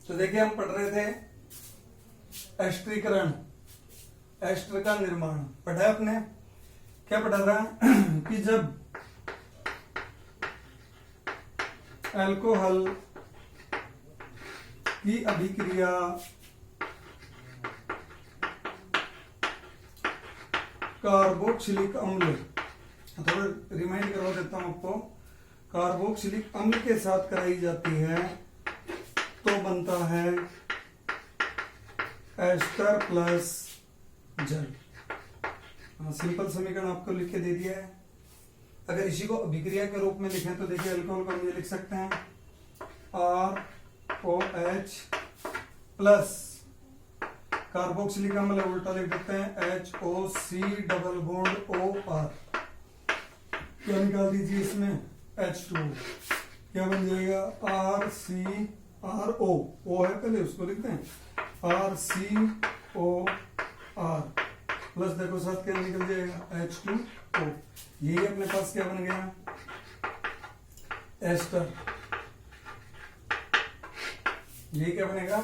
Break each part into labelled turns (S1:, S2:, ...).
S1: तो देखिए हम पढ़ रहे थे एस्टरीकरण, एस्टर का निर्माण पढ़ा है आपने। क्या पढ़ा था कि जब अल्कोहल की अभिक्रिया कार्बोक्सिलिक अम्ल, थोड़ा रिमाइंड करवा देता हूं आपको, कार्बोक्सिलिक अम्ल के साथ कराई जाती है तो बनता है एस्टर प्लस जल। सिंपल समीकरण आपको लिख के दे दिया है। अगर इसी को अभिक्रिया के रूप में लिखें तो देखिए अल्कोहल को हम ये लिख सकते हैं ROH प्लस कार्बोक्सिलिक अम्ल उल्टा लिख देते हैं HOC डबल बॉन्ड OR। क्या निकाल दीजिए इसमें H2, क्या बन जाएगा RCRO, O है पहले उसको लिखते हैं RCOR प्लस देखो साथ क्या निकल जाएगा H2O। यही अपने पास क्या बन गया एस्टर। ये क्या बनेगा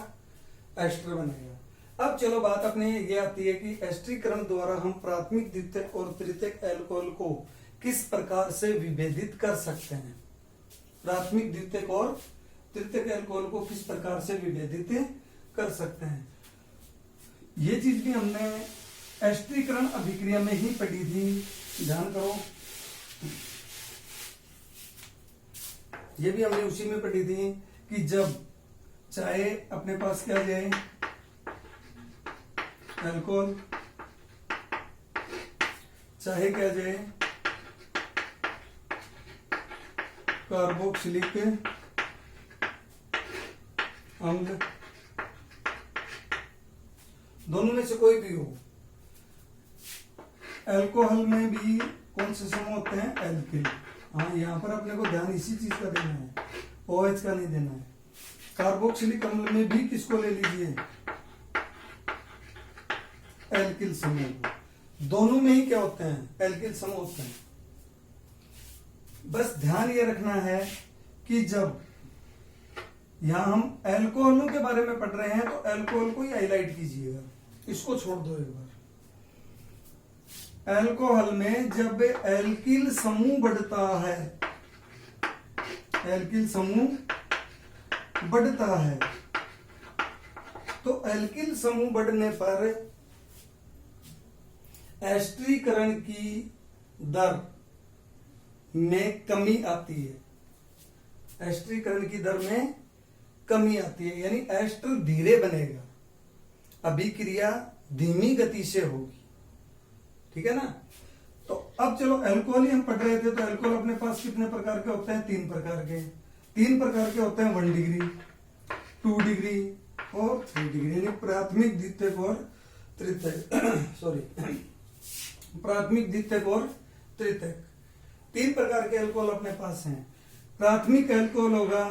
S1: एस्टर बनेगा। अब चलो बात अपने ये आती है कि एस्टरीकरण द्वारा हम प्राथमिक, द्वितीयक और तृतीयक अल्कोहल को किस प्रकार से विभेदित कर सकते हैं। प्राथमिक, द्वितीयक और तृतीयक अल्कोहल को किस प्रकार से विभेदित कर सकते हैं। ये चीज भी हमने एस्टरीकरण अभिक्रिया में ही पढ़ी थी, ध्यान करो। ये भी हमने उसी में पढ़ी थी कि जब चाहे अपने पास क्या जाए अल्कोहल, चाहे क्या जाए कार्बोक्सिलिक अम्ल, दोनों में से कोई भी हो। अल्कोहल में भी कौन से समूह होते हैं एल्किल। हाँ, यहां पर अपने को ध्यान इसी चीज का देना है, OH का नहीं देना है। कार्बोक्सिलिक अम्ल में भी किसको ले लीजिए एल्किल समूह। दोनों में ही क्या होते हैं एल्किल समूह होते हैं। बस ध्यान ये रखना है कि जब यहां हम अल्कोहलों के बारे में पढ़ रहे हैं तो अल्कोहल को ही हाईलाइट कीजिएगा, इसको छोड़ दो एक बार। अल्कोहल में जब एल्किल समूह बढ़ता है, एल्किल समूह बढ़ता है तो एल्किल समूह बढ़ने पर एस्टरीकरण की दर में कमी आती है। एस्टरीकरण की दर में कमी आती है, यानी एस्टर धीरे बनेगा, अभिक्रिया धीमी गति से होगी। ठीक है ना। तो अब चलो अल्कोहल ही हम पढ़ रहे थे, तो अल्कोहल अपने पास कितने प्रकार के होते हैं, 3 प्रकार के। 3 प्रकार के होते हैं 1 डिग्री, 2 डिग्री और 3 डिग्री, यानी प्राथमिक, द्वितीयक और तृतीयक। सॉरी, प्राथमिक, द्वितीयक और तृतीयक 3 प्रकार के अल्कोहल अपने पास हैं। प्राथमिक अल्कोहल होगा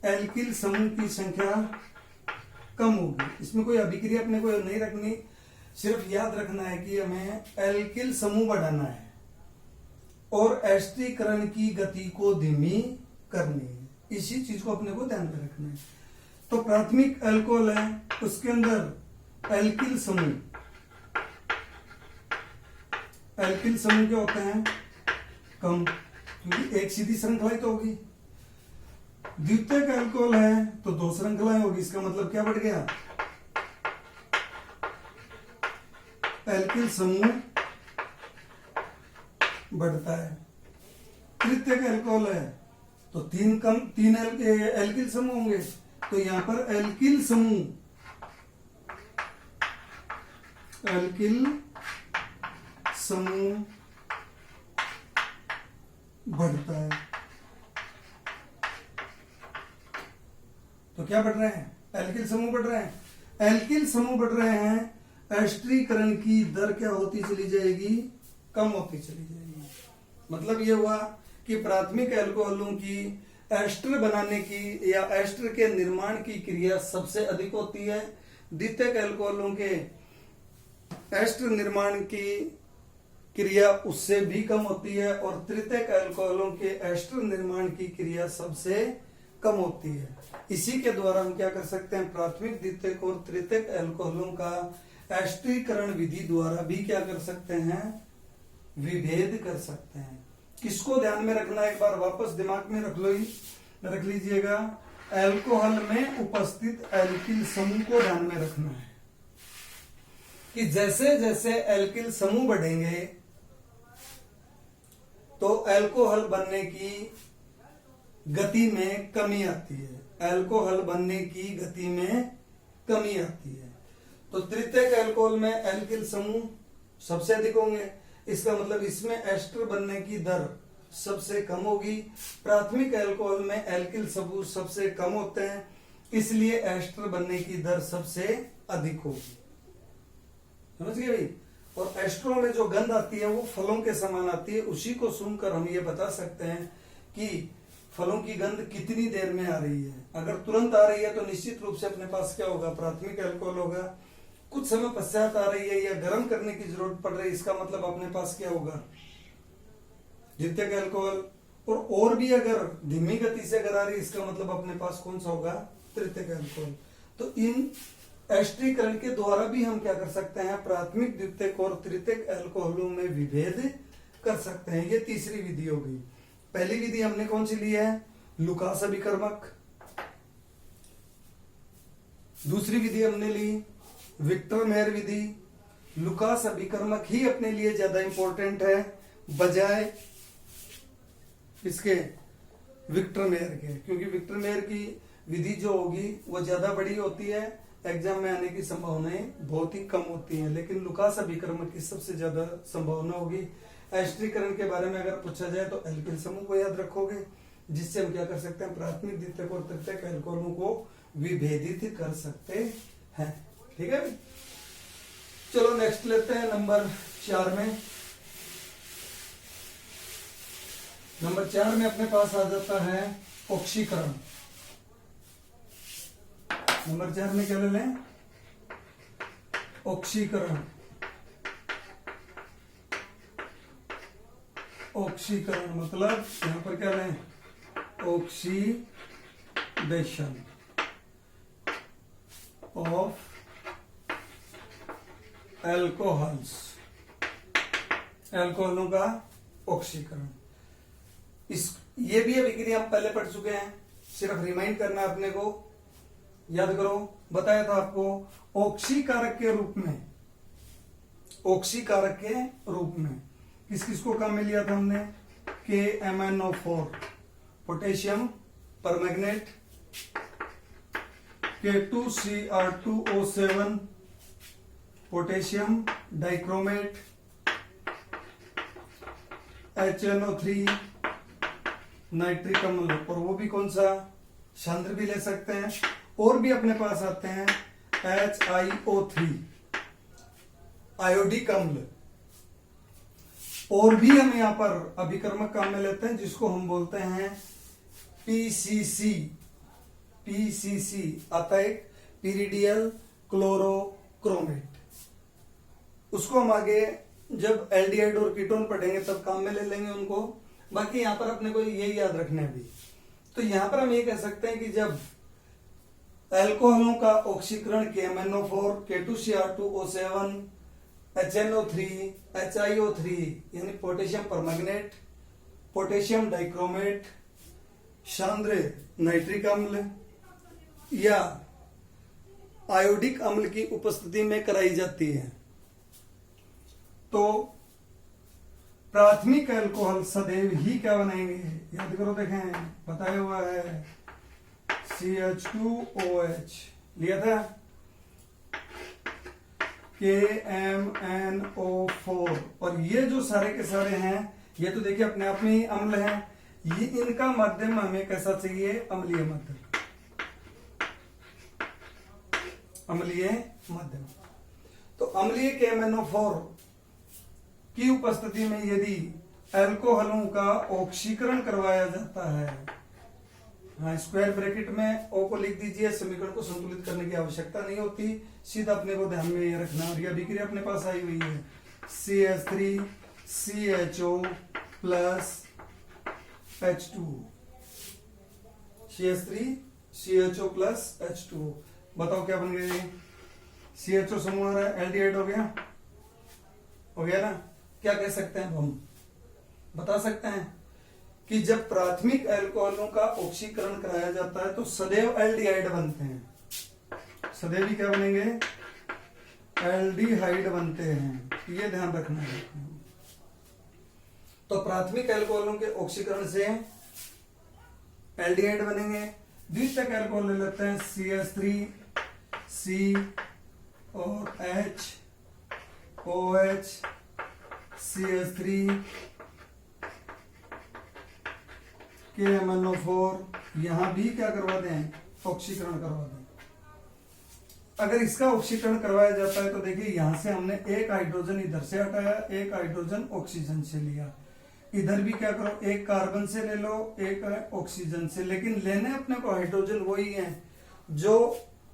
S1: एल्किल समूह की संख्या कम होगी, इसमें कोई अभिक्रिया अपने को नहीं रखनी, सिर्फ याद रखना है कि हमें एल्किल समूह बढ़ाना है और एस्टरीकरण की गति को धीमी करनी है। इसी चीज को अपने को ध्यान में रखना है। तो प्राथमिक अल्कोहल है, उसके अंदर एल्किल समूह, एल्किल समूह क्या होते हैं कम, क्योंकि एक सीधी श्रृंखला तो होगी। द्वितीयक अल्कोहल है तो 2 श्रृंखलाएं होगी, इसका मतलब क्या बढ़ गया एल्किल समूह बढ़ता है। तृतीयक अल्कोहल है तो 3 एल्किल समूह होंगे, तो यहां पर एल्किल समूह, एल्किल समूह बढ़ता है। तो क्या बढ़ रहे हैं एल्किल समूह बढ़ रहे हैं। एल्किल समूह बढ़ रहे हैं, एस्टरीकरण की दर क्या होती चली जाएगी कम होती चली जाएगी। मतलब ये हुआ कि प्राथमिक अल्कोहलों की एस्टर बनाने की या एस्टर के निर्माण की क्रिया सबसे अधिक होती है। द्वितीयक अल्कोहलों के एस्टर निर्माण की क्रिया उससे भी कम होती है और तृतीयक अल्कोहलों के एस्टर निर्माण की क्रिया सबसे कम होती है। इसी के द्वारा हम क्या कर सकते हैं, प्राथमिक, द्वितीयक और तृतीयक अल्कोहलों का एस्टरीकरण विधि द्वारा भी क्या कर सकते हैं, विभेद कर सकते हैं। किसको ध्यान में रखना, एक बार वापस दिमाग में रख लीजिएगा, अल्कोहल में उपस्थित एल्किल समूह को ध्यान में रखना है कि जैसे जैसे एल्किल समूह बढ़ेंगे तो अल्कोहल बनने की गति में कमी आती है, अल्कोहल बनने की गति में कमी आती है। तो तृतीयक अल्कोहल में एल्किल समूह सबसे अधिक होंगे, इसका मतलब इसमें एस्टर बनने की दर सबसे कम होगी। प्राथमिक अल्कोहल में एल्किल समूह सबसे कम होते हैं, इसलिए एस्टर बनने की दर सबसे अधिक होगी। समझ गए भाई। और एस्ट्रो में जो गंध आती है वो फलों के समान आती है, उसी को सुनकर हम ये बता सकते हैं कि फलों की गंध कितनी देर में आ रही है। अगर तुरंत आ रही है तो निश्चित रूप से अपने पास क्या होगा, प्राथमिक अल्कोहल होगा। कुछ समय पश्चात आ रही है या गर्म करने की जरूरत पड़ रही है, इसका मतलब अपने पास क्या होगा, द्वितीयक अल्कोहल। और भी अगर धीमी गति से अगर आ रही है, इसका मतलब अपने पास कौन सा होगा, तृतीयक अल्कोहल। तो इन एस्टरीकरण के द्वारा भी हम क्या कर सकते हैं, प्राथमिक, द्वितीयक और तृतीयक अल्कोहलों में विभेद कर सकते हैं। ये तीसरी विधि हो गई। पहली विधि हमने कौन सी ली है, लुकास अभिकर्मक। दूसरी विधि हमने ली विक्टर मेयर विधि। लुकास अभिकर्मक ही अपने लिए ज्यादा इंपॉर्टेंट है बजाय इसके विक्टर मेयर के, क्योंकि विक्टर मेयर की विधि जो होगी वो ज्यादा बड़ी होती है, एग्जाम में आने की संभावनाएं बहुत ही कम होती हैं, लेकिन लुकास अभिकर्मक की सबसे ज्यादा संभावना होगी। एस्टरीकरण के बारे में अगर पूछा जाए तो एल्किल समूह को याद रखोगे, जिससे हम क्या कर सकते हैं, प्राथमिक, द्वितीयक और तृतीयक अल्कोहलों को विभेदित कर सकते हैं। ठीक है, चलो नेक्स्ट लेते हैं नंबर 4 में। नंबर 4 में अपने पास आ जाता है ऑक्सीकरण। नंबर 4 में क्या ले लें, ऑक्सीकरण। ऑक्सीकरण मतलब यहां पर क्या लें, ऑक्सीडेशन ऑफ एल्कोहल्स, एल्कोहलों का ऑक्सीकरण। ये भी अभिक्रिया हम पहले पढ़ चुके हैं, सिर्फ रिमाइंड करना अपने को, याद करो। बताया था आपको ऑक्सीकारक के रूप में, ऑक्सीकारक के रूप में किस किस को काम में लिया था हमने, KMnO4 potassium permanganate, K2Cr2O7 potassium dichromate, HNO3 nitric अम्ल, और वो भी कौन सा, सांद्र भी ले सकते हैं। और भी अपने पास आते हैं HiO3 आयोडिक अम्ल। और भी हम यहां पर अभिकर्मक काम में लेते हैं जिसको हम बोलते हैं PCC। PCC आता है पीरिडियल क्लोरोक्रोमेट। उसको हम आगे जब एल्डिहाइड और कीटोन पढ़ेंगे तब काम में ले लेंगे उनको। बाकी यहां पर अपने को यही याद रखना है भी। तो यहां पर हम ये कह सकते हैं कि जब अल्कोहलों का ऑक्सीकरण KMnO4, K2Cr2O7, HNO3, HiO3 यानी पोटेशियम परमैंगनेट, पोटेशियम डाइक्रोमेट, सांद्र नाइट्रिक अम्ल या आयोडिक अम्ल की उपस्थिति में कराई जाती है। तो प्राथमिक अल्कोहल सदैव ही क्या बनाएंगे, याद करो, देखें बताया हुआ है CH2OH लिया था, KMnO4। और ये जो सारे के सारे हैं ये तो देखिए अपने आप में ही अम्ल हैं। ये इनका माध्यम हमें कैसा चाहिए, अम्लीय माध्यम, अम्लीय माध्यम। तो अम्लीय KMnO4 की उपस्थिति में यदि अल्कोहलों का ऑक्सीकरण करवाया जाता है, हाँ स्क्वायर ब्रैकेट में O को लिख दीजिए, समीकरण को संतुलित करने की आवश्यकता नहीं होती, सीधा अपने को ध्यान में ये रखना। और ये अभिक्रिया अपने पास आई हुई है CH3CHO plus H2, CH3 CHO plus H2O। बताओ क्या बन गया ये? CHO समूह आ रहा है, एल्डिहाइड हो गया ना। क्या कह सकते हैं हम बता सकते हैं कि जब प्राथमिक एल्कोहलों का ऑक्सीकरण कराया जाता है तो सदैव एल्डिहाइड बनते हैं, सदैव ही क्या बनेंगे? एल्डिहाइड बनते हैं, ये ध्यान रखना है। तो प्राथमिक एल्कोहलों के ऑक्सीकरण से एल्डिहाइड बनेंगे। द्वितीयक एल्कोहल ले लेते हैं CH3 C और H OH CH3 KMnO4, यहां भी क्या करवा दें? ऑक्सीकरण करवा दें। अगर इसका ऑक्सीकरण करवाया जाता है तो देखिए यहां से हमने एक हाइड्रोजन इधर से हटाया, एक हाइड्रोजन ऑक्सीजन से लिया, इधर भी क्या करो, एक कार्बन से ले लो, एक ऑक्सीजन से, लेकिन लेने अपने को हाइड्रोजन वही है जो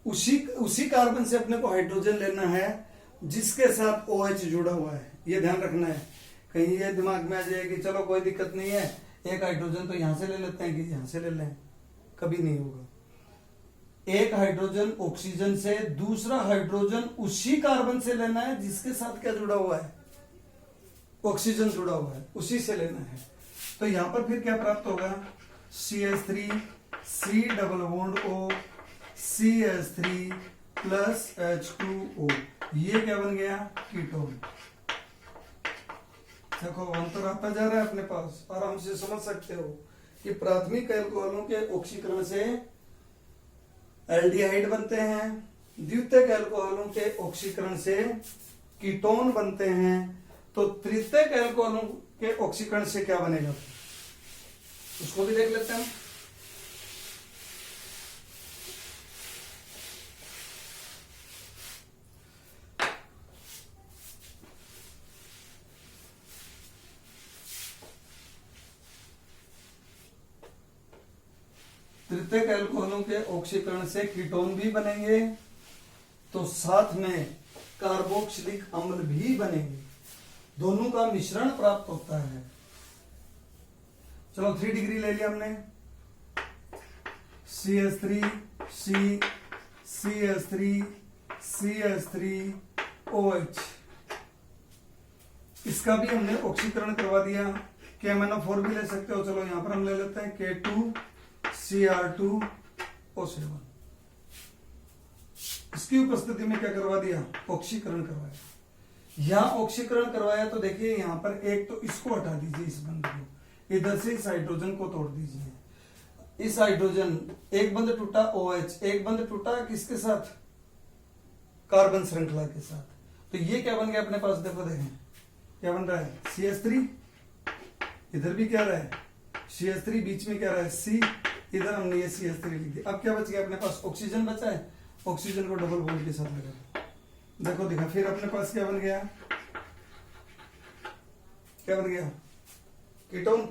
S1: उसी कार्बन से अपने को हाइड्रोजन लेना है जिसके साथ OH जुड़ा हुआ है। ये ध्यान रखना है, कहीं ये दिमाग में आ जाए कि चलो कोई दिक्कत नहीं है, एक हाइड्रोजन तो यहां से ले लेते हैं कि यहां से ले लें, कभी नहीं होगा। एक हाइड्रोजन ऑक्सीजन से, दूसरा हाइड्रोजन उसी कार्बन से लेना है जिसके साथ क्या जुड़ा हुआ है? ऑक्सीजन जुड़ा हुआ है, उसी से लेना है। तो यहां पर फिर क्या प्राप्त होगा? CH3 C double bond O CH3 plus H2O, ये क्या बन गया? कीटोन। देखो अंतर आता जा रहा है अपने पास, आराम से समझ सकते हो कि प्राथमिक एल्कोहलों के ऑक्सीकरण से एल्डिहाइड बनते हैं, द्वितीयक एल्कोहलों के ऑक्सीकरण से कीटोन बनते हैं। तो तृतीयक एल्कोहलों के ऑक्सीकरण से क्या बनेगा उसको भी देख लेते हैं। तृतीयक एल्कोहलों के ऑक्सीकरण से कीटोन भी बनेंगे, तो साथ में कार्बोक्सिलिक अम्ल भी बनेंगे, दोनों का मिश्रण प्राप्त होता है। चलो 3 डिग्री ले लिया हमने, CH3 C CH3 CH3 OH, इसका भी हमने ऑक्सीकरण करवा दिया। KMnO4 भी ले सकते हो, चलो यहां पर हम ले लेते हैं K2 Cr2O7, इसकी उपस्थिति में क्या करवा दिया? ऑक्सीकरण करवाया। यहां ऑक्सीकरण करवाया तो देखिए यहां पर एक तो इसको हटा दीजिए, इस बंद को, इधर से इस हाइड्रोजन को तोड़ दीजिए। इस हाइड्रोजन, एक बंद टूटा OH, एक बंद टूटा किसके साथ? कार्बन श्रृंखला के साथ। तो ये क्या बन गया अपने पास? देखो देखें क्या बन रहा है? CH3, इधर भी क्या रहा है? CH3, बीच में क्या रहा है? C, इधर हमने ये CH3 लिख दिया। अब क्या बच गया अपने पास? ऑक्सीजन बचा है, ऑक्सीजन को डबल बॉन्ड के साथ लगा, देखो दिखा, फिर अपने पास क्या बन गया? क्या बन गया? कीटोन।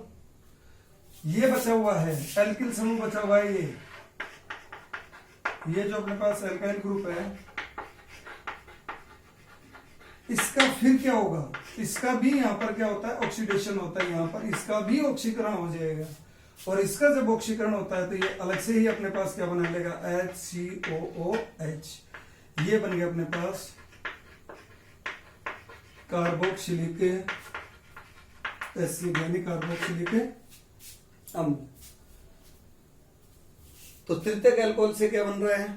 S1: ये बचा हुआ है, एल्किल समूह बचा हुआ है, ये जो अपने पास एल्काइल ग्रुप है, इसका फिर क्या होगा? इसका भी यहां पर क्या होता है? ऑक्सीडेशन होता है, यहां पर इसका भी ऑक्सीकरण हो जाएगा, और इसका जब ऑक्सीकरण होता है तो ये अलग से ही अपने पास क्या बना लेगा? HCOOH, ये बन गया अपने पास कार्बोक्सिलिक एसिड, यानी कार्बोक्सिलिक अम्ल। तो तृतीयक अल्कोहल से क्या बन रहा है?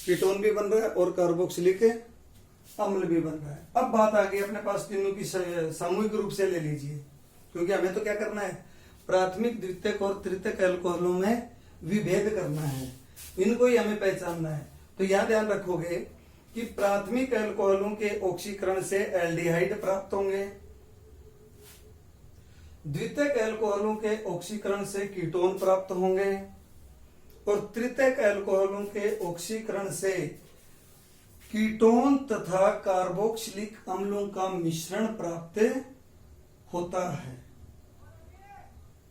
S1: कीटोन भी बन रहा है और कार्बोक्सिलिक अम्ल भी बन रहा है। अब बात आ गई अपने पास तीनों की सामूहिक रूप से ले लीजिए, क्योंकि हमें तो क्या करना है? प्राथमिक, द्वितीयक और तृतीयक अल्कोहलों में विभेद करना है, इनको ही हमें पहचानना है। तो यहां ध्यान रखोगे कि प्राथमिक अल्कोहलों के ऑक्सीकरण से एल्डिहाइड प्राप्त होंगे, द्वितीयक अल्कोहलों के ऑक्सीकरण से कीटोन प्राप्त होंगे, और तृतीयक अल्कोहलों के ऑक्सीकरण से कीटोन तथा कार्बोक्सिलिक अम्लों का मिश्रण प्राप्त होता है।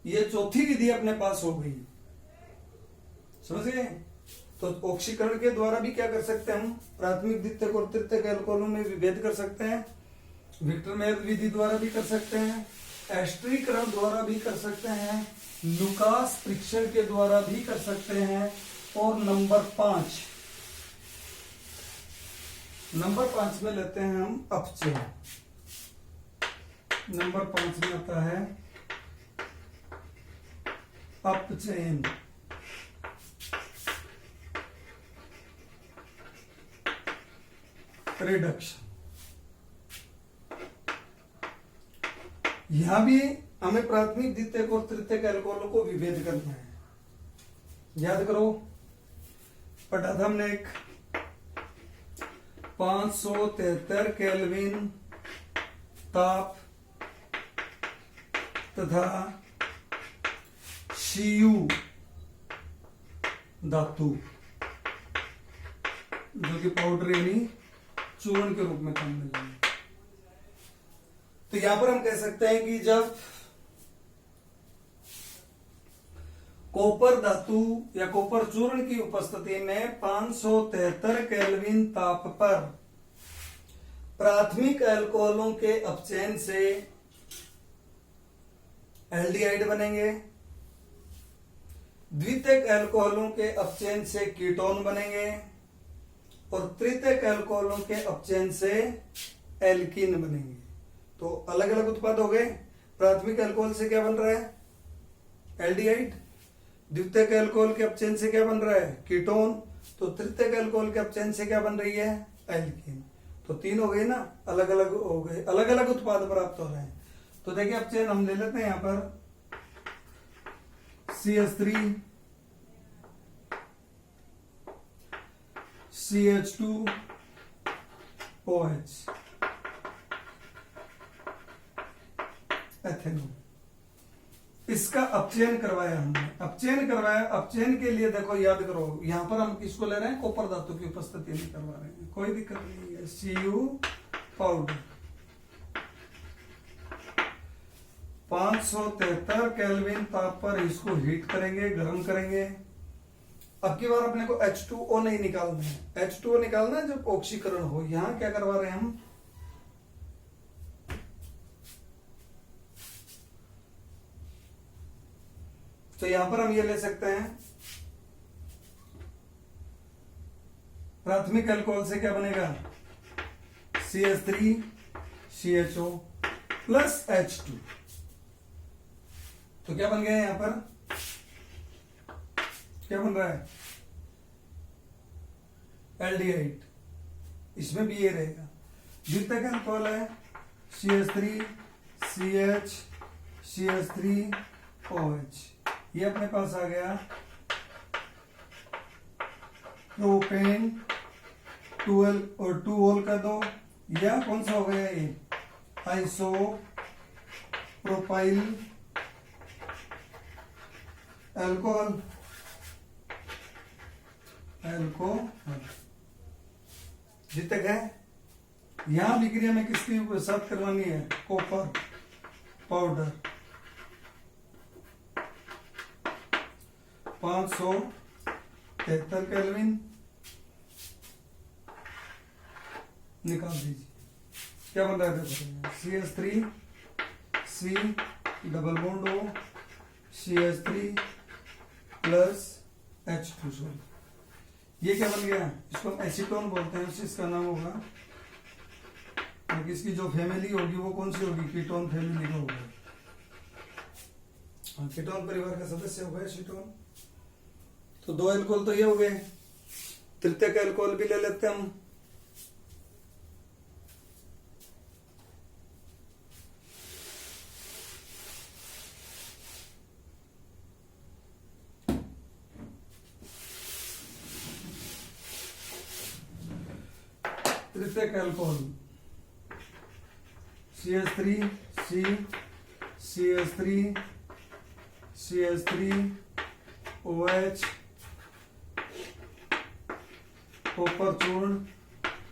S1: ये चौथी विधि अपने पास हो गई, समझ गए? तो ऑक्सीकरण के द्वारा भी क्या कर सकते हैं हम? प्राथमिक, द्वितीयक और तृतीयक अल्कोहलों में विभेद कर सकते हैं। विक्टर मेयर विधि द्वारा भी कर सकते हैं, एस्टरीकरण द्वारा भी कर सकते हैं, लुकास परीक्षण के द्वारा भी कर सकते हैं, और नंबर 5 में लेते हैं हम अपचयन। नंबर 5 में आता है अपचयन। रिडक्शन। यहां भी हमें प्राथमिक, द्वितीयक और तृतीयक अल्कोहलों को विभेद करना है। याद करो, पढ़ा था हमने एक 573 केल्विन ताप तथा Cu धातु जो कि पाउडर यानी चूर्ण के रूप में काम में लेंगे। तो यहां पर हम कह सकते हैं कि जब कॉपर धातु या कॉपर चूर्ण की उपस्थिति में 573 केल्विन ताप पर प्राथमिक अल्कोहलों के अपचयन से एल्डिहाइड बनेंगे, द्वितीयक अल्कोहलों के अपचयन से कीटोन बनेंगे, और तृतीयक अल्कोहलों के अपचयन से एल्कीन बनेंगे। तो अलग अलग उत्पाद हो गए। प्राथमिक अल्कोहल से क्या बन रहा है? एल्डिहाइड। द्वितीयक अल्कोहल के अपचयन से क्या बन रहा है? कीटोन। तो तृतीयक अल्कोहल के अपचयन से क्या बन रही है? एल्कीन। तो 3 हो गए ना, अलग अलग हो गए, अलग अलग उत्पाद प्राप्त हो रहे हैं। तो देखिए अपचयन हम ले लेते हैं यहां पर CH3 CH2OH एथेनॉल। इसका अपचयन करवाया हमने। अपचयन के लिए देखो, याद करो, यहां पर हम किसको ले रहे हैं? कॉपर धातु की उपस्थिति में करवा रहे हैं, कोई दिक्कत नहीं है। Cu पाउडर 573 केल्विन ताप पर इसको हीट करेंगे, गर्म करेंगे। अब की बार अपने को H2O नहीं निकालना है। H2O निकालना है जब ऑक्सीकरण हो। यहां क्या करवा रहे हैं हम? तो यहां पर हम ये ले सकते हैं, प्राथमिक अल्कोहल से क्या बनेगा? CH3 CHO plus H2। तो क्या बन गया यहां पर? क्या बन रहा है? एल्डिहाइड। इसमें भी ये रहेगा। द्वितीयक अल्कोहल है CH3 CH CH3OH। ये अपने पास आ गया प्रोपेन 12 और 2 ओल का 2। या कौन सा हो गया ये? Iso propyl alcohol. द्वितीयक है। यहां विक्रिया में किसकी साथ करवानी है? कॉपर पाउडर 573 केल्विन निकाल दीजिए। क्या बन रहा है? CH3 C double bond O CH3 plus H2। ये क्या बन गया? इसको हम एसीटोन बोलते हैं। इसका नाम होगा, इसकी जो फैमिली होगी वो कौन सी होगी? कीटोन फैमिली का होगा। कीटोन परिवार का सदस्य होगा एसीटोन। तो 2 अल्कोहल तो ये हो गए। तृतीयक अल्कोहल भी ले लेते हैं हम। तृतीयक alcohol CH3 C CH3 CH3OH copper चूर्ण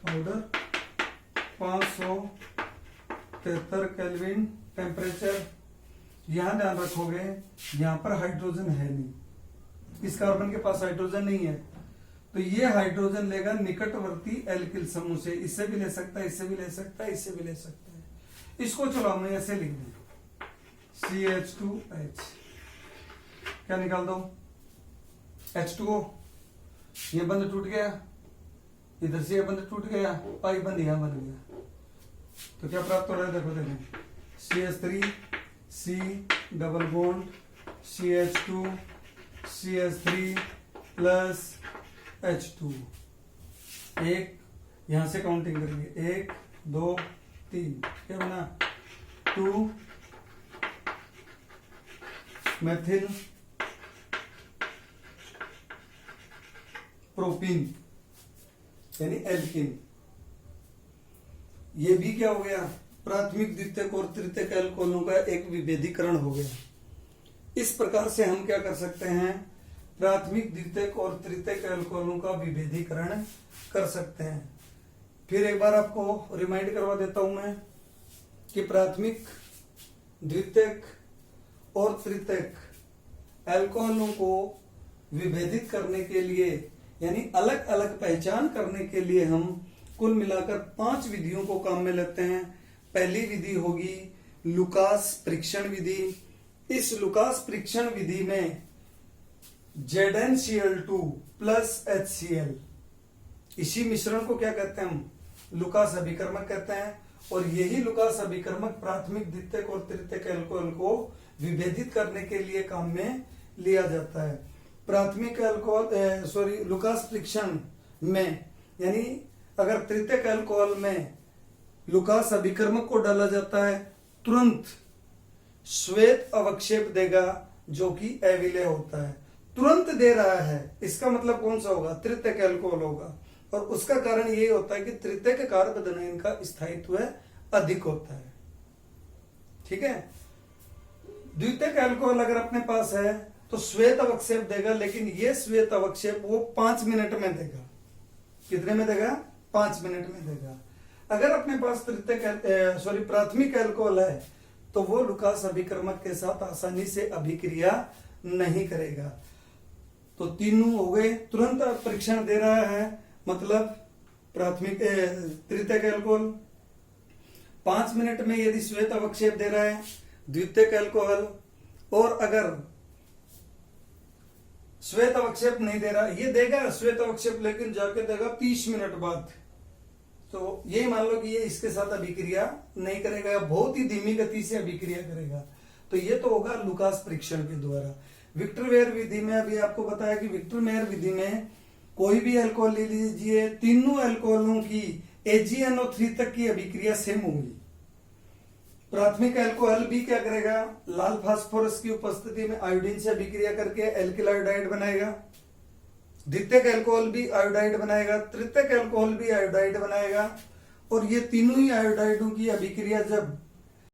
S1: पाउडर 573 केल्विन टेम्परेचर। यहां ध्यान रखोगे, यहां पर हाइड्रोजन है नहीं, इस कार्बन के पास हाइड्रोजन नहीं है। तो ये हाइड्रोजन लेगा निकटवर्ती एल्किल समूह से। इससे भी ले सकता है, इससे भी ले सकता है, इससे भी ले सकता है। इसको चलो हमें ऐसे लिख दें CH2H, क्या निकाल दो, H2O, ये बंद टूट गया, इधर से ये बंद टूट गया, पाई बंद यहां बन गया, तो क्या प्राप्त हो रहा है, देखो देखो, CH3 C double bond CH2 CH3 plus H2, एक यहां से काउंटिंग करेंगे, 1 2 3, क्या बना, 2 मेथिल प्रोपीन यानी एल्किन। ये भी क्या हो गया, प्राथमिक द्वितीयक और तृतीयक एल्कोहलों का एक विभेदीकरण हो गया। इस प्रकार से हम क्या कर सकते हैं, प्राथमिक द्वितीयक और तृतीयक एल्कोहलों का विभेदीकरण कर सकते हैं। फिर एक बार आपको रिमाइंड करवा देता हूं मैं कि प्राथमिक द्वितीयक और तृतीयक एल्कोहलों को विभेदित करने के लिए यानी अलग अलग पहचान करने के लिए हम कुल मिलाकर 5 विधियों को काम में लेते हैं। पहली विधि होगी लुकास परीक्षण विधि। इस लुकास परीक्षण विधि में ZnCl2 प्लस HCl, इसी मिश्रण को क्या कहते हैं हम, लुकास अभिकर्मक कहते हैं। और यही लुकास अभिकर्मक प्राथमिक द्वितीयक और तृतीयक एल्कोहल को विभेदित करने के लिए काम में लिया जाता है। प्राथमिक एल्कोहल लुकास परीक्षण में यानी अगर तृतीयक एल्कोहल में लुकास अभिकर्मक को डाला जाता है, तुरंत श्वेत अवक्षेप देगा जो कि अविलेय होता है। तुरंत दे रहा है, इसका मतलब कौन सा होगा, तृतीयक एल्कोहल होगा। और उसका कारण यही होता है कि तृतीयक कार्बोदनाइन का स्थायित्व अधिक होता है। ठीक है, द्वितीयक एल्कोहल अगर अपने पास है तो श्वेत अवक्षेप देगा, लेकिन ये श्वेत अवक्षेप वो 5 मिनट में देगा। कितने में देगा, 5 मिनट में देगा। अगर अपने पास प्राथमिक एल्कोहल है तो वो लुकास अभिकर्मक के साथ आसानी से अभिक्रिया नहीं करेगा। तो तीनों हो गए, तुरंत परीक्षण दे रहा है मतलब प्राथमिक तृतीयक एल्कोहल, 5 मिनट में यदि श्वेत अवक्षेप दे रहा है द्वितीयक एल्कोहल, और अगर श्वेत अवक्षेप नहीं दे रहा, ये देगा श्वेत अवक्षेप लेकिन जाके देगा 30 मिनट बाद, तो ये मान लो कि ये इसके साथ अभिक्रिया नहीं करेगा, बहुत ही धीमी गति से अभिक्रिया करेगा। तो ये तो होगा लुकास परीक्षण के द्वारा। विक्टर मेयर विधि में अभी आपको बताया कि विक्टर मेयर विधि में कोई भी अल्कोहल ले लीजिए, तीनों अल्कोहलों की AgNO3 तक की अभिक्रिया सेम होगी। प्राथमिक अल्कोहल भी क्या करेगा, लाल फास्फोरस की उपस्थिति में आयोडीन से अभिक्रिया करके एल्किल आयोडाइड बनाएगा। द्वितीयक अल्कोहल भी आयोडाइड बनाएगा, तृतीयक अल्कोहल भी आयोडाइड बनाएगा। और ये तीनों ही आयोडाइडों की अभिक्रिया जब